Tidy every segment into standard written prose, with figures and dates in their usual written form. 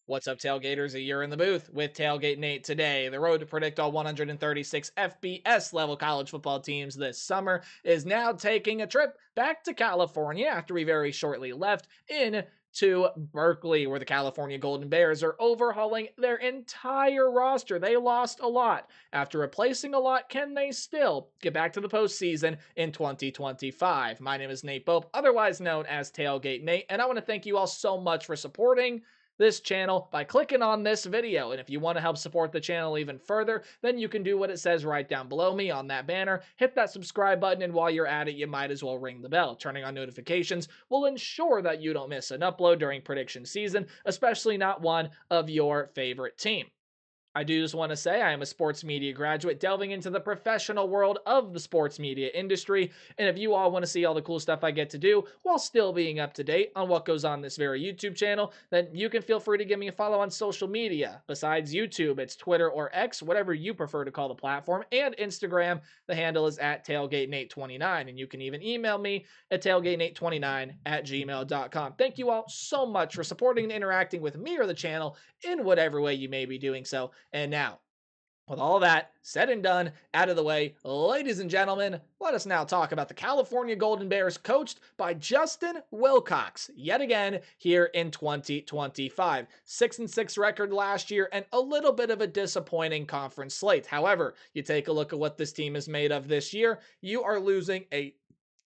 What's up, Tailgaters? A year in the booth with Tailgate Nate today. The road to predict all 136 FBS level college football teams this summer is now taking a trip back to California after we very shortly left to Berkeley, where the California Golden Bears are overhauling their entire roster. They lost a lot. After replacing a lot, can they still get back to the postseason in 2025? My name is Nate Bope, otherwise known as Tailgate Nate, and I want to thank you all so much for supporting this channel by clicking on this video. And if you want to help support the channel even further, then you can do what it says right down below me on that banner. Hit that subscribe button, and while you're at it, you might as well ring the bell. Turning on notifications will ensure that you don't miss an upload during prediction season, especially not one of your favorite team. I do just want to say I am a sports media graduate delving into the professional world of the sports media industry. And if you all want to see all the cool stuff I get to do while still being up to date on what goes on this very YouTube channel, then you can feel free to give me a follow on social media. Besides YouTube, it's Twitter or X, whatever you prefer to call the platform, and Instagram. The handle is at tailgatenate29. And you can even email me at tailgatenate29@gmail.com. Thank you all so much for supporting and interacting with me or the channel in whatever way you may be doing so. And now, with all that said and done out of the way, ladies and gentlemen, let us now talk about the California Golden Bears coached by Justin Wilcox yet again here in 2025. 6-6 record last year and a little bit of a disappointing conference slate. However, you take a look at what this team is made of this year, you are losing a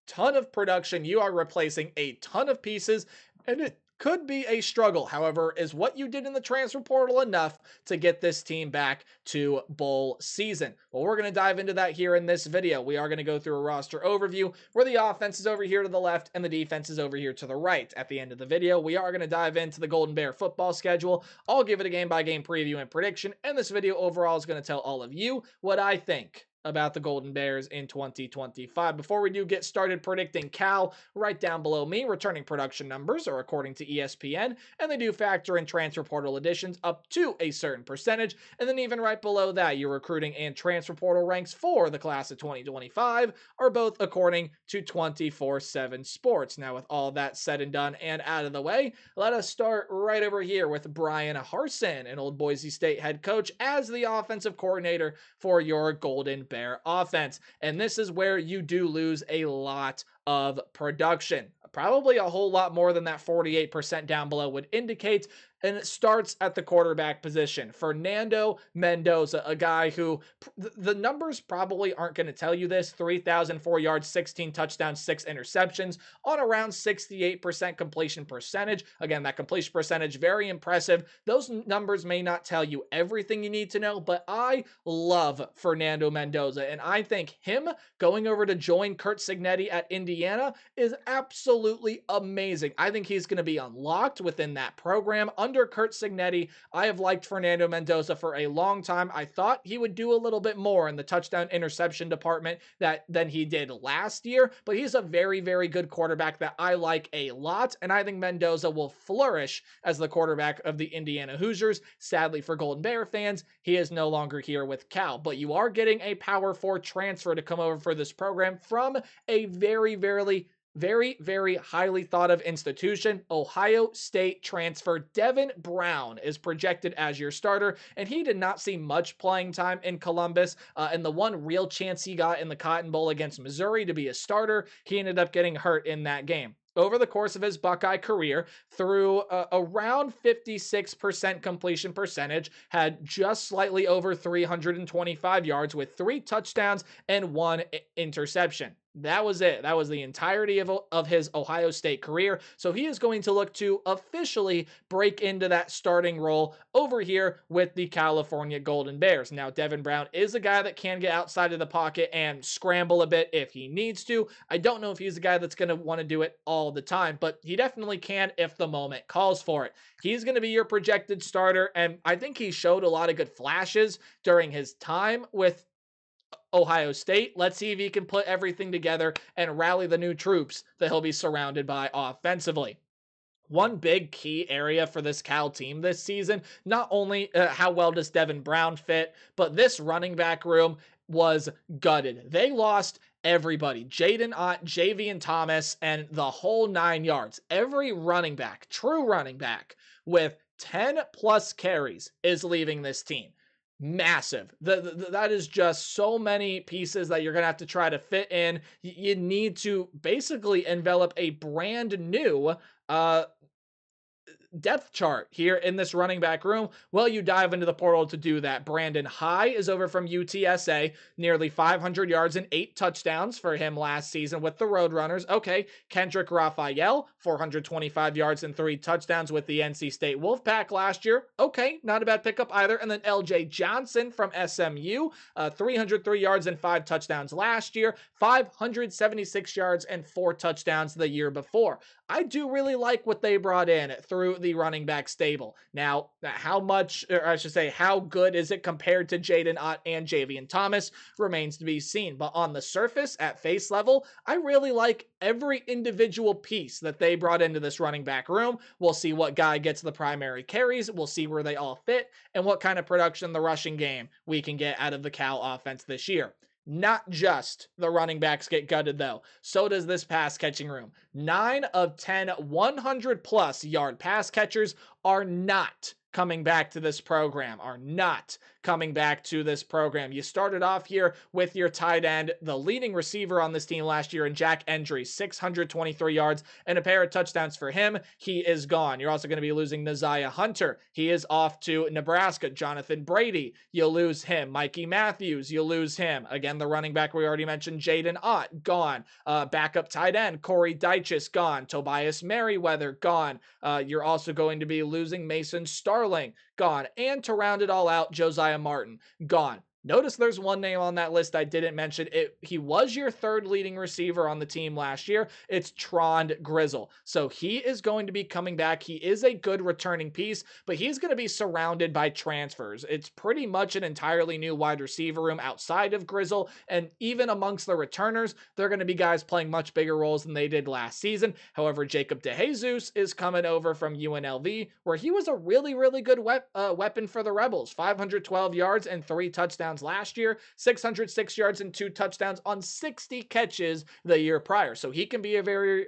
ton of production, you are replacing a ton of pieces, and it could be a struggle. However, is what you did in the transfer portal enough to get this team back to bowl season? Well, we're going to dive into that here in this video. We are going to go through a roster overview where the offense is over here to the left and the defense is over here to the right. At the end of the video, we are going to dive into the Golden Bear football schedule. I'll give it a game-by-game preview and prediction, and this video overall is going to tell all of you what I think about the Golden Bears in 2025. Before we do get started predicting Cal, right down below me, returning production numbers are according to ESPN, and they do factor in transfer portal additions up to a certain percentage. And then even right below that, your recruiting and transfer portal ranks for the class of 2025 are both according to 24/7 Sports. Now, with all that said and done and out of the way, let us start right over here with Brian Harsin, an old Boise State head coach, as the offensive coordinator for your Golden Bear offense. And this is where you do lose a lot of production. Probably a whole lot more than that 48% down below would indicate. And it starts at the quarterback position. Fernando Mendoza, a guy who the numbers probably aren't going to tell you this. 3,004 yards, 16 touchdowns, 6 interceptions on around 68% completion percentage. Again, that completion percentage, very impressive. Those numbers may not tell you everything you need to know, but I love Fernando Mendoza. And I think him going over to join Curt Cignetti at Indiana is absolutely amazing. I think he's going to be unlocked within that program. Under Curt Cignetti, I have liked Fernando Mendoza for a long time. I thought he would do a little bit more in the touchdown interception department than he did last year, but he's a very, very good quarterback that I like a lot, and I think Mendoza will flourish as the quarterback of the Indiana Hoosiers. Sadly for Golden Bear fans, he is no longer here with Cal, but you are getting a Power 4 transfer to come over for this program from a very, very highly thought of institution. Ohio State transfer Devin Brown is projected as your starter, and he did not see much playing time in Columbus. And the one real chance he got in the Cotton Bowl against Missouri to be a starter, he ended up getting hurt in that game. Over the course of his Buckeye career, through around 56% completion percentage, had just slightly over 325 yards with 3 touchdowns and 1 interception. That was it. That was the entirety of his Ohio State career. So he is going to look to officially break into that starting role over here with the California Golden Bears. Now, Devin Brown is a guy that can get outside of the pocket and scramble a bit if he needs to. I don't know if he's a guy that's going to want to do it all the time, but he definitely can if the moment calls for it. He's going to be your projected starter, and I think he showed a lot of good flashes during his time with Ohio State. Let's see if he can put everything together and rally the new troops that he'll be surrounded by offensively. One big key area for this Cal team this season, not only how well does Devin Brown fit, but this running back room was gutted. They lost everybody. Jaden Ott, Javian Thomas, and the whole 9 yards. Every running back, true running back, with 10 plus carries is leaving this team. Massive. That is just so many pieces that you're going to have to try to fit in. You need to basically envelop a brand new depth chart here in this running back room. Well, you dive into the portal to do that. Brandon High is over from UTSA, nearly 500 yards and 8 touchdowns for him last season with the Roadrunners. Okay, Kendrick Raphael, 425 yards and 3 touchdowns with the NC State Wolfpack last year. Okay, not a bad pickup either. And then LJ Johnson from SMU, 303 yards and 5 touchdowns last year, 576 yards and 4 touchdowns the year before. I do really like what they brought in through the running back stable. Now, how much, or I should say, how good is it compared to Jaden Ott and Javian Thomas remains to be seen. But on the surface, at face level, I really like every individual piece that they brought into this running back room. We'll see what guy gets the primary carries. We'll see where they all fit and what kind of production the rushing game we can get out of the Cal offense this year. Not just the running backs get gutted, though. So does this pass catching room. 9 of 10 100 plus yard pass catchers are not coming back to this program, You started off here with your tight end, the leading receiver on this team last year in Jack Endry, 623 yards and a pair of touchdowns for him. He is gone. You're also going to be losing Naziah Hunter. He is off to Nebraska. Jonathan Brady, you lose him. Mikey Matthews, you lose him. Again, the running back we already mentioned, Jaden Ott, gone. Backup tight end, Corey Dyches, gone. Tobias Merriweather, gone. You're also going to be losing Mason Starling, gone. And to round it all out, Josiah Martin, gone. Notice there's one name on that list I didn't mention. He was your third leading receiver on the team last year. It's Trond Grizzle. So he is going to be coming back. He is a good returning piece, but he's going to be surrounded by transfers. It's pretty much an entirely new wide receiver room outside of Grizzle, and even amongst the returners, they're going to be guys playing much bigger roles than they did last season. However, Jacob DeJesus is coming over from UNLV, where he was a really, really good weapon for the Rebels. 512 yards and 3 touchdowns last year, 606 yards and 2 touchdowns on 60 catches the year prior. So he can be a very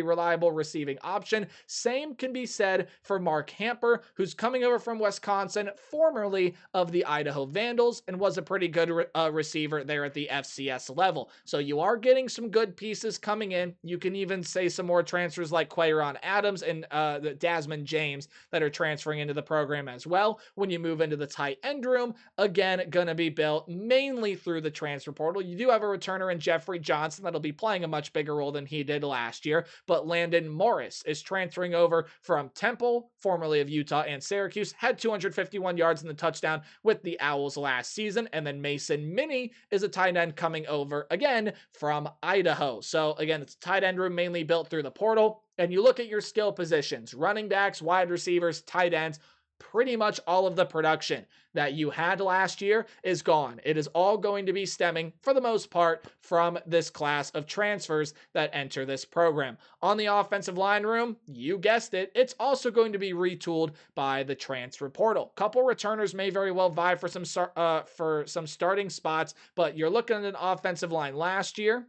reliable receiving option. Same can be said for Mark Hamper, who's coming over from Wisconsin, formerly of the Idaho Vandals, and was a pretty good receiver there at the FCS level. So you are getting some good pieces coming in. You can even say some more transfers like Quayron Adams and the Desmond James that are transferring into the program as well. When you move into the tight end room, again, going to be built mainly through the transfer portal. You do have a returner in Jeffrey Johnson that'll be playing a much bigger role than he did last year, but Landon Morris is transferring over from Temple, formerly of Utah and Syracuse, had 251 yards in the touchdown with the Owls last season, and then Mason Minnie is a tight end coming over again from Idaho. So again, it's a tight end room mainly built through the portal, and you look at your skill positions, running backs, wide receivers, tight ends, pretty much all of the production that you had last year is gone. It is all going to be stemming, for the most part, from this class of transfers that enter this program. On the offensive line room, you guessed it, it's also going to be retooled by the transfer portal. Couple returners may very well vie for some starting spots, but you're looking at an offensive line last year.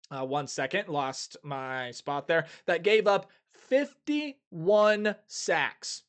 1 second, lost my spot there. That gave up 51 sacks.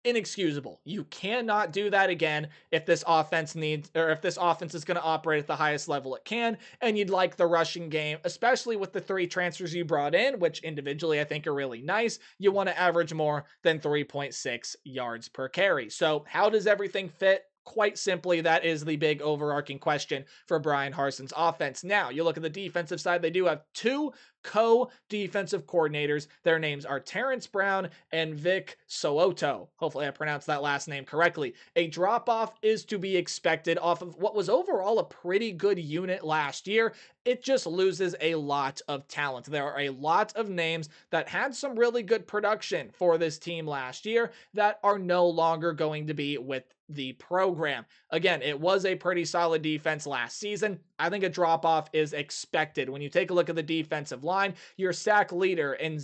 Inexcusable. You cannot do that again if this offense is going to operate at the highest level it can, and you'd like the rushing game, especially with the 3 transfers you brought in, which individually I think are really nice. You want to average more than 3.6 yards per carry. So how does everything fit? Quite simply, that is the big overarching question for Brian Harsin's offense. Now, you look at the defensive side, they do have 2 co-defensive coordinators. Their names are Terrence Brown and Vic So'oto. Hopefully I pronounced that last name correctly. A drop-off is to be expected off of what was overall a pretty good unit last year. It just loses a lot of talent. There are a lot of names that had some really good production for this team last year that are no longer going to be with the program. Again, it was a pretty solid defense last season. I think a drop off is expected. When you take a look at the defensive line, your sack leader in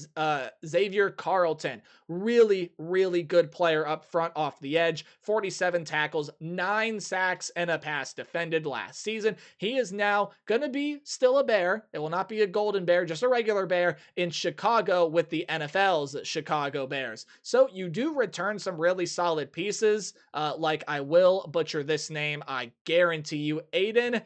Xavier Carlton, really, really good player up front off the edge, 47 tackles, 9 sacks, and a pass defended last season. He is now going to be still a Bear. It will not be a Golden Bear, just a regular Bear in Chicago with the NFL's Chicago Bears. So you do return some really solid pieces, like I will butcher this name, I guarantee you, Aiden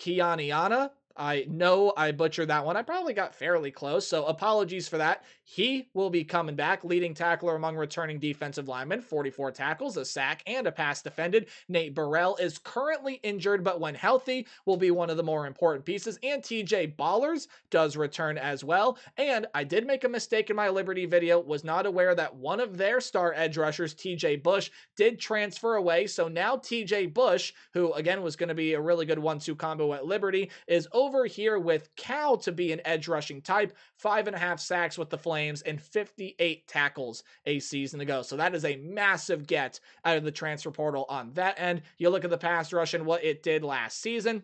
Kianiana. I know I butchered that one. I probably got fairly close, so apologies for that. He will be coming back, leading tackler among returning defensive linemen, 44 tackles, a sack, and a pass defended. Nate Burrell is currently injured, but when healthy, will be one of the more important pieces. And TJ Ballers does return as well. And I did make a mistake in my Liberty video, was not aware that one of their star edge rushers, TJ Bush, did transfer away. So now TJ Bush, who again was going to be a really good 1-2 combo at Liberty, is over here with Cal to be an edge rushing type, 5.5 sacks with the Flames and 58 tackles a season ago. So that is a massive get out of the transfer portal on that end. You look at the pass rush and what it did last season.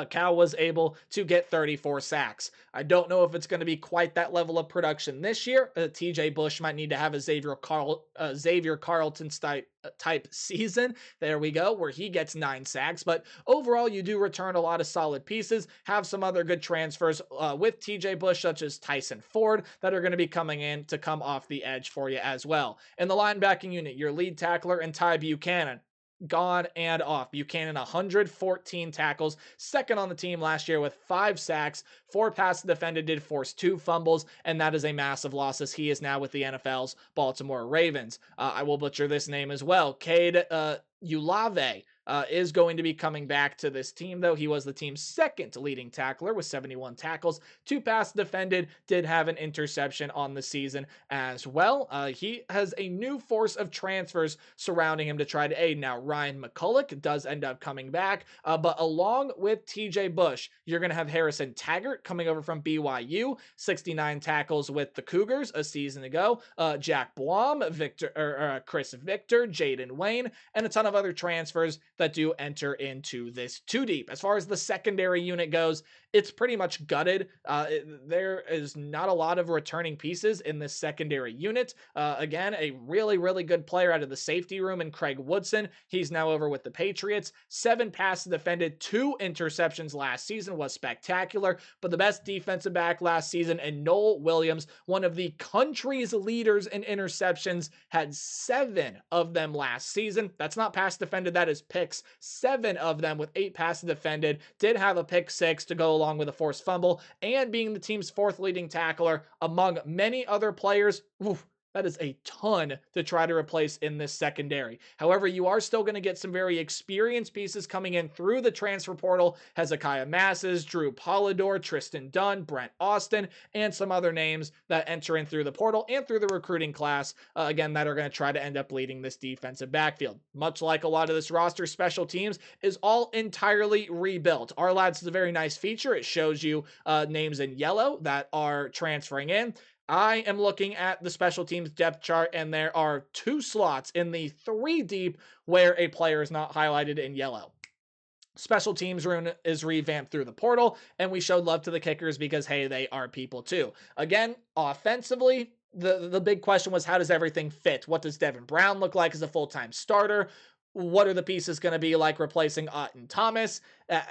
Cal was able to get 34 sacks. I don't know if it's going to be quite that level of production this year. TJ Bush might need to have a Xavier Carlton type season. There we go, where he gets 9 sacks. But overall, you do return a lot of solid pieces. Have some other good transfers with TJ Bush, such as Tyson Ford, that are going to be coming in to come off the edge for you as well. In the linebacking unit, your lead tackler and Ty Buchanan, gone and off. Buchanan, 114 tackles, second on the team last year with 5 sacks, 4 passes defended, did force 2 fumbles, and that is a massive loss as he is now with the NFL's Baltimore Ravens. I will butcher this name as well. Cade Ulave is going to be coming back to this team, though. He was the team's second leading tackler with 71 tackles, 2 passes defended, did have an interception on the season as well. He has a new force of transfers surrounding him to try to aid. Now, Ryan McCulloch does end up coming back, but along with TJ Bush, you're going to have Harrison Taggart coming over from BYU, 69 tackles with the Cougars a season ago, Jack Blom, Chris Victor, Jaden Wayne, and a ton of other transfers that do enter into this 2 deep. As far as the secondary unit goes, it's pretty much gutted. There is not a lot of returning pieces in this secondary unit. Again, a really, really good player out of the safety room in Craig Woodson. He's now over with the Patriots. 7 passes defended, 2 interceptions last season, was spectacular. But the best defensive back last season, and Noel Williams, one of the country's leaders in interceptions, had 7 of them last season. That's not pass defended, that is picks. 7 of them with 8 passes defended. Did have a pick 6 to go along with a forced fumble, and being the team's 4th leading tackler among many other players. Oof, that is a ton to try to replace in this secondary. However, you are still going to get some very experienced pieces coming in through the transfer portal. Hezekiah Masses, Drew Polidor, Tristan Dunn, Brent Austin, and some other names that enter in through the portal and through the recruiting class, again, that are going to try to end up leading this defensive backfield. Much like a lot of this roster, special teams is all entirely rebuilt. Our Lads is a very nice feature. It shows you names in yellow that are transferring in. I am looking at the special teams depth chart, and there are 2 slots in the 3 deep where a player is not highlighted in yellow. Special teams room is revamped through the portal, and we showed love to the kickers because, hey, they are people too. Again, offensively, the big question was, how does everything fit? What does Devin Brown look like as a full-time starter? What are the pieces going to be like replacing Ott and Thomas?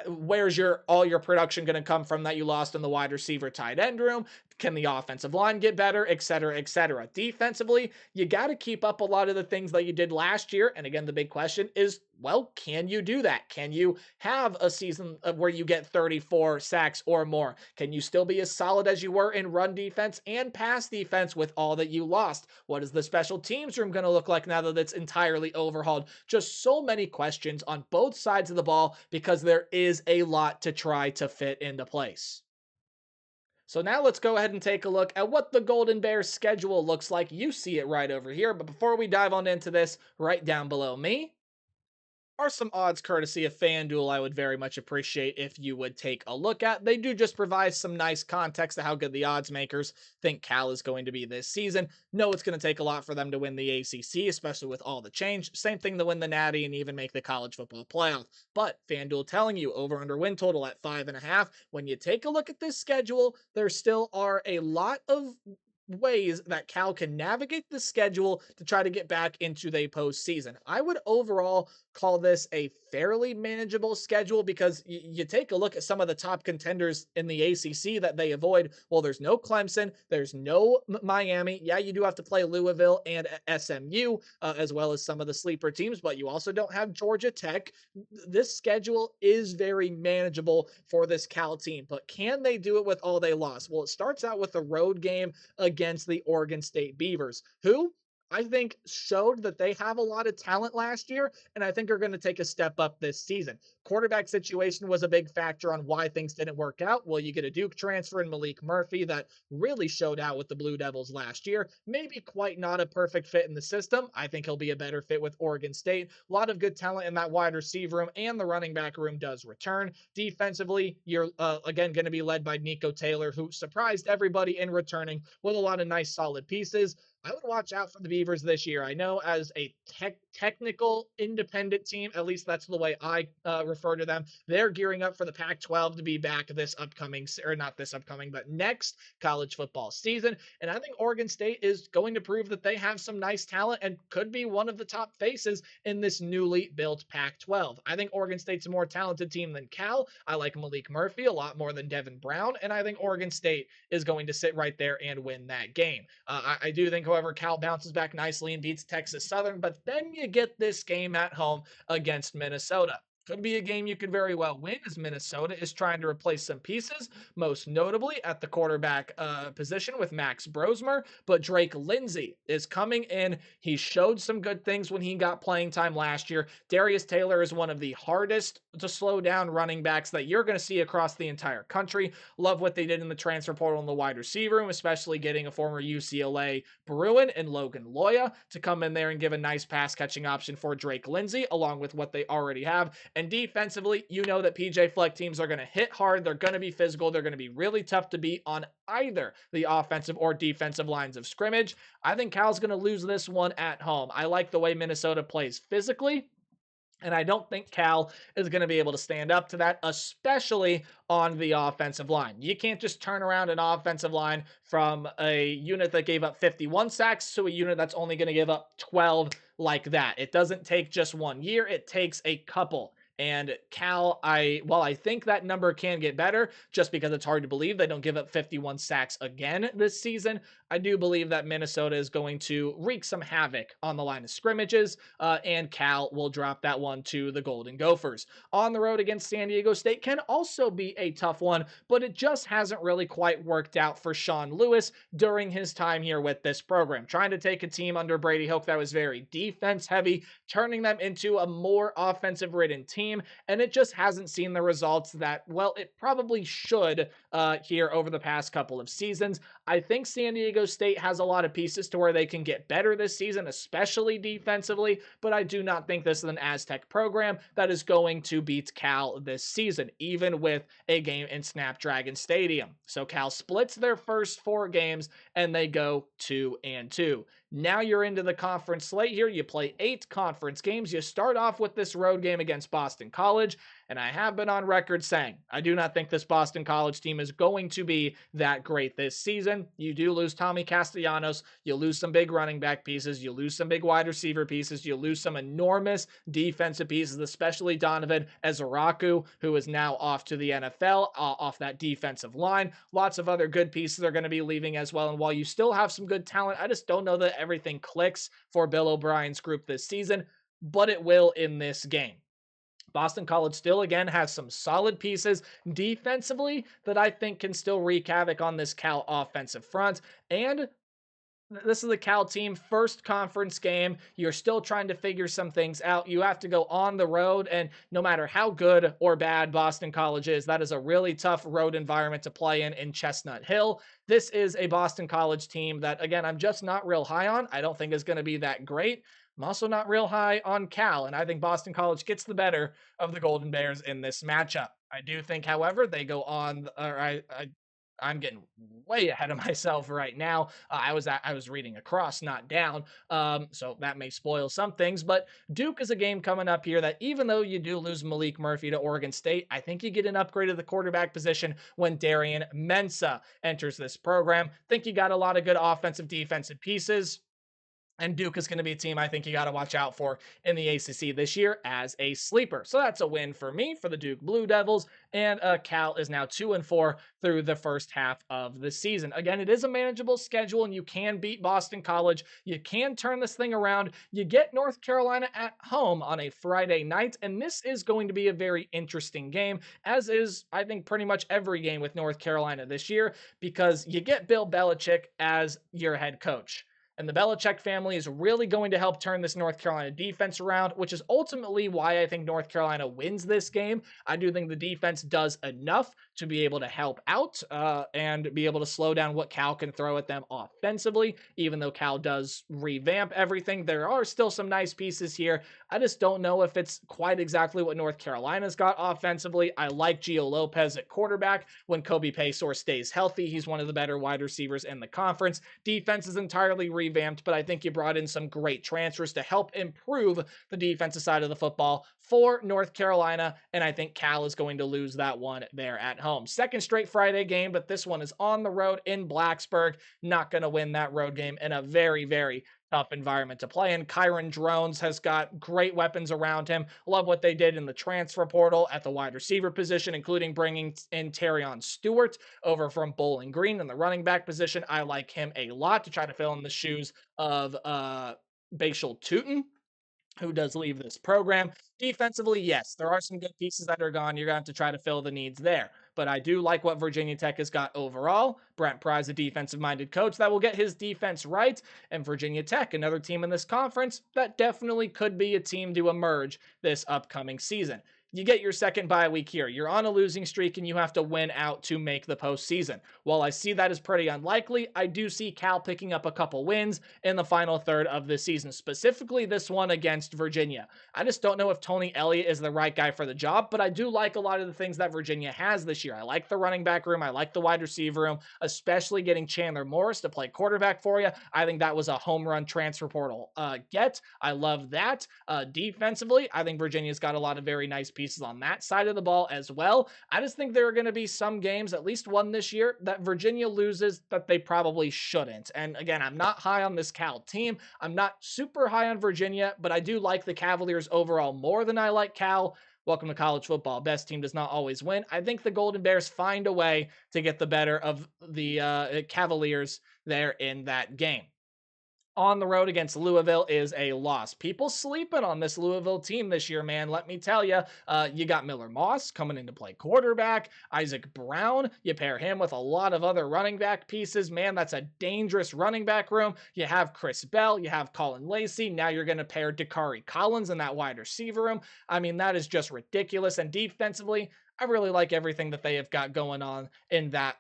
Where's all your production going to come from that you lost in the wide receiver tight end room? Can the offensive line get better, et cetera, et cetera? Defensively, you got to keep up a lot of the things that you did last year. And again, the big question is, well, can you do that? Can you have a season where you get 34 sacks or more? Can you still be as solid as you were in run defense and pass defense with all that you lost? What is the special teams room going to look like now that it's entirely overhauled? Just so many questions on both sides of the ball because there is a lot to try to fit into place. So now let's go ahead and take a look at what the Golden Bears schedule looks like. You see it right over here. But before we dive on into this, right down below me are some odds courtesy of FanDuel I would very much appreciate if you would take a look at. They do just provide some nice context to how good the odds makers think Cal is going to be this season. No, it's going to take a lot for them to win the ACC, especially with all the change. Same thing to win the Natty and even make the college football playoff. But FanDuel telling you over under win total at 5.5. When you take a look at this schedule, there still are a lot of ways that Cal can navigate the schedule to try to get back into the postseason. I would overall call this a fairly manageable schedule because you take a look at some of the top contenders in the ACC that they avoid. Well, there's no Clemson, there's no Miami. Yeah, you do have to play Louisville and SMU, as well as some of the sleeper teams, but you also don't have Georgia Tech. This schedule is very manageable for this Cal team, but can they do it with all they lost? Well, it starts out with a road game against the Oregon State Beavers, who I think showed that they have a lot of talent last year, and I think are going to take a step up this season. Quarterback situation was a big factor on why things didn't work out. Well, you get a Duke transfer in Malik Murphy that really showed out with the Blue Devils last year. Maybe quite not a perfect fit in the system. I think he'll be a better fit with Oregon State. A lot of good talent in that wide receiver room, and the running back room does return. Defensively, you're again going to be led by Nico Taylor, who surprised everybody in returning with a lot of nice solid pieces. I would watch out for the Beavers this year. I know as a technical independent team, at least that's the way I refer to them. They're gearing up for the Pac-12 to be back this upcoming, or not this upcoming, but next college football season. And I think Oregon State is going to prove that they have some nice talent and could be one of the top faces in this newly built Pac-12. I think Oregon State's a more talented team than Cal. I like Malik Murphy a lot more than Devin Brown, and I think Oregon State is going to sit right there and win that game. I do think, however, Cal bounces back nicely and beats Texas Southern, but then you get this game at home against Minnesota. Could be a game you could very well win as Minnesota is trying to replace some pieces, most notably at the quarterback position with Max Brosmer. But Drake Lindsay is coming in. He showed some good things when he got playing time last year. Darius Taylor is one of the hardest to slow down running backs that you're going to see across the entire country. Love what they did in the transfer portal in the wide receiver room, especially getting a former UCLA Bruin and Logan Loya to come in there and give a nice pass catching option for Drake Lindsay, along with what they already have. And defensively, you know that PJ Fleck teams are going to hit hard. They're going to be physical. They're going to be really tough to beat on either the offensive or defensive lines of scrimmage. I think Cal's going to lose this one at home. I like the way Minnesota plays physically. And I don't think Cal is going to be able to stand up to that, especially on the offensive line. You can't just turn around an offensive line from a unit that gave up 51 sacks to a unit that's only going to give up 12 like that. It doesn't take just 1 year, it takes a couple. And Cal, while I think that number can get better, just because it's hard to believe they don't give up 51 sacks again this season, I do believe that Minnesota is going to wreak some havoc on the line of scrimmages, and Cal will drop that one to the Golden Gophers. On the road against San Diego State can also be a tough one, but it just hasn't really quite worked out for Sean Lewis during his time here with this program. Trying to take a team under Brady Hoke that was very defense heavy, turning them into a more offensive ridden team, and it just hasn't seen the results that, well, it probably should here over the past couple of seasons. I think San Diego State has a lot of pieces to where they can get better this season, especially defensively, but I do not think this is an Aztec program that is going to beat Cal this season, even with a game in Snapdragon Stadium. So Cal splits their first 4 games and they go 2-2. Now you're into the conference slate here. You play 8 conference games. You start off with this road game against Boston College, and I have been on record saying I do not think this Boston College team is going to be that great this season. You do lose Tommy Castellanos. You lose some big running back pieces. You lose some big wide receiver pieces. You lose some enormous defensive pieces, especially Donovan Ezaraku, who is now off to the NFL, off that defensive line. Lots of other good pieces are going to be leaving as well. And while you still have some good talent, I just don't know that everything clicks for Bill O'Brien's group this season, but it will in this game. Boston College still, again, has some solid pieces defensively that I think can still wreak havoc on this Cal offensive front. And This is the Cal team first conference game. You're still trying to figure some things out. You have to go on the road, and no matter how good or bad Boston College is, that is a really tough road environment to play in Chestnut Hill. This is a Boston College team that, again, I'm just not real high on. I don't think is going to be that great. I'm also not real high on Cal, and I think Boston College gets the better of the Golden Bears in this matchup. I do think, however, they go on, or I'm getting way ahead of myself right now. I was reading across, not down. So that may spoil some things. But Duke is a game coming up here that even though you do lose Malik Murphy to Oregon State, I think you get an upgrade of the quarterback position when Darian Mensa enters this program. Think you got a lot of good offensive, defensive pieces. And Duke is going to be a team I think you got to watch out for in the ACC this year as a sleeper. So that's a win for me for the Duke Blue Devils. And Cal is now 2-4 through the first half of the season. Again, it is a manageable schedule, and you can beat Boston College. You can turn this thing around. You get North Carolina at home on a Friday night, and this is going to be a very interesting game, as is, I think, pretty much every game with North Carolina this year, because you get Bill Belichick as your head coach. And the Belichick family is really going to help turn this North Carolina defense around, which is ultimately why I think North Carolina wins this game. I do think the defense does enough to be able to help out and be able to slow down what Cal can throw at them offensively. Even though Cal does revamp everything, there are still some nice pieces here. I just don't know if it's quite exactly what North Carolina's got offensively. I like Gio Lopez at quarterback. When Kobe Paysor stays healthy, he's one of the better wide receivers in the conference. Defense is entirely revamped, but I think you brought in some great transfers to help improve the defensive side of the football for North Carolina, and I think Cal is going to lose that one there at home. Second straight Friday game, but this one is on the road in Blacksburg. Not going to win that road game in a very, very tough environment to play in. Kyron Drones has got great weapons around him. Love what they did in the transfer portal at the wide receiver position, including bringing in Terrion Stewart over from Bowling Green in the running back position. I like him a lot to try to fill in the shoes of Bashal Tootin, who does leave this program. Defensively, yes, there are some good pieces that are gone. You're going to have to try to fill the needs there. But I do like what Virginia Tech has got overall. Brent Pry's a defensive-minded coach that will get his defense right. And Virginia Tech, another team in this conference, that definitely could be a team to emerge this upcoming season. You get your second bye week here. You're on a losing streak and you have to win out to make the postseason. While I see that as pretty unlikely, I do see Cal picking up a couple wins in the final third of the season, specifically this one against Virginia. I just don't know if Tony Elliott is the right guy for the job, but I do like a lot of the things that Virginia has this year. I like the running back room. I like the wide receiver room, especially getting Chandler Morris to play quarterback for you. I think that was a home run transfer portal get. I love that. Defensively, I think Virginia's got a lot of very nice pieces on that side of the ball as well. I just think there are going to be some games, at least one this year, that Virginia loses that they probably shouldn't. And again, I'm not high on this Cal team. I'm not super high on Virginia, but I do like the Cavaliers overall more than I like Cal. Welcome to college football. Best team does not always win. I think the Golden Bears find a way to get the better of the Cavaliers there in that game. On the road against Louisville is a loss. People sleeping on this Louisville team this year, man. Let me tell you, you got Miller Moss coming in to play quarterback, Isaac Brown. You pair him with a lot of other running back pieces. Man, that's a dangerous running back room. You have Chris Bell, you have Colin Lacey. Now you're going to pair Dakari Collins in that wide receiver room. I mean, that is just ridiculous. And defensively, I really like everything that they have got going on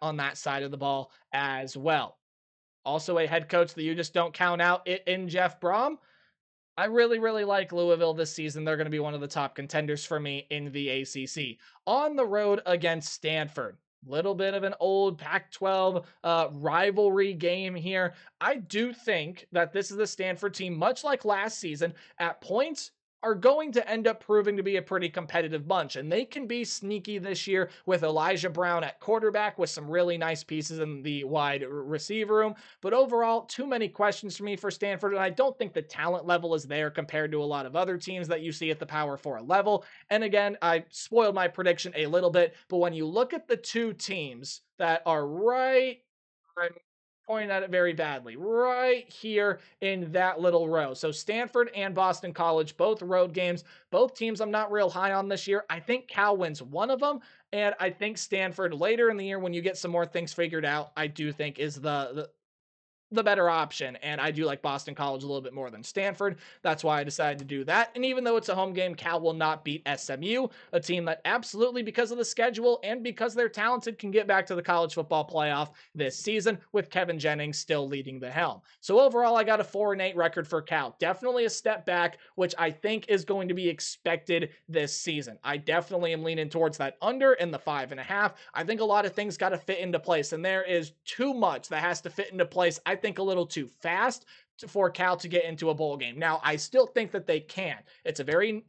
on that side of the ball as well. Also, a head coach that you just don't count out in Jeff Brom. I really, really like Louisville this season. They're going to be one of the top contenders for me in the ACC. On the road against Stanford. Little bit of an old Pac-12 rivalry game here. I do think that this is the Stanford team, much like last season, at points are going to end up proving to be a pretty competitive bunch. And they can be sneaky this year with Elijah Brown at quarterback with some really nice pieces in the wide receiver room. But overall, too many questions for me for Stanford. And I don't think the talent level is there compared to a lot of other teams that you see at the Power 4 level. And again, I spoiled my prediction a little bit. But when you look at the two teams that are I'm pointing at it very badly, right here in that little row. So Stanford and Boston College, both road games, both teams I'm not real high on this year. I think Cal wins one of them, and I think Stanford later in the year when you get some more things figured out, I do think is the better option. And I do like Boston College a little bit more than Stanford. That's why I decided to do that. And even though it's a home game, Cal will not beat SMU, a team that absolutely, because of the schedule and because they're talented, can get back to the college football playoff this season with Kevin Jennings still leading the helm. So overall, I got a 4-8 record for Cal. Definitely a step back, which I think is going to be expected this season. I definitely am leaning towards that under in the 5.5. I think a lot of things got to fit into place, and there is too much that has to fit into place. I think a little too fast for Cal to get into a bowl game. Now, I still think that they can. It's a very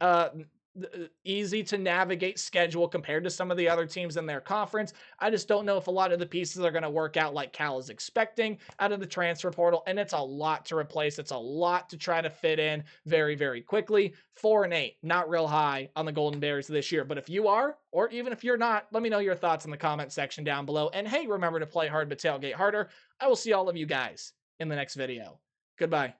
easy to navigate schedule compared to some of the other teams in their conference. I just don't know if a lot of the pieces are going to work out like Cal is expecting out of the transfer portal, and it's a lot to replace. It's a lot to try to fit in very, very quickly. 4-8, not real high on the Golden Bears this year, but if you are, or even if you're not, let me know your thoughts in the comment section down below. And hey, remember to play hard but tailgate harder. I will see all of you guys in the next video. Goodbye.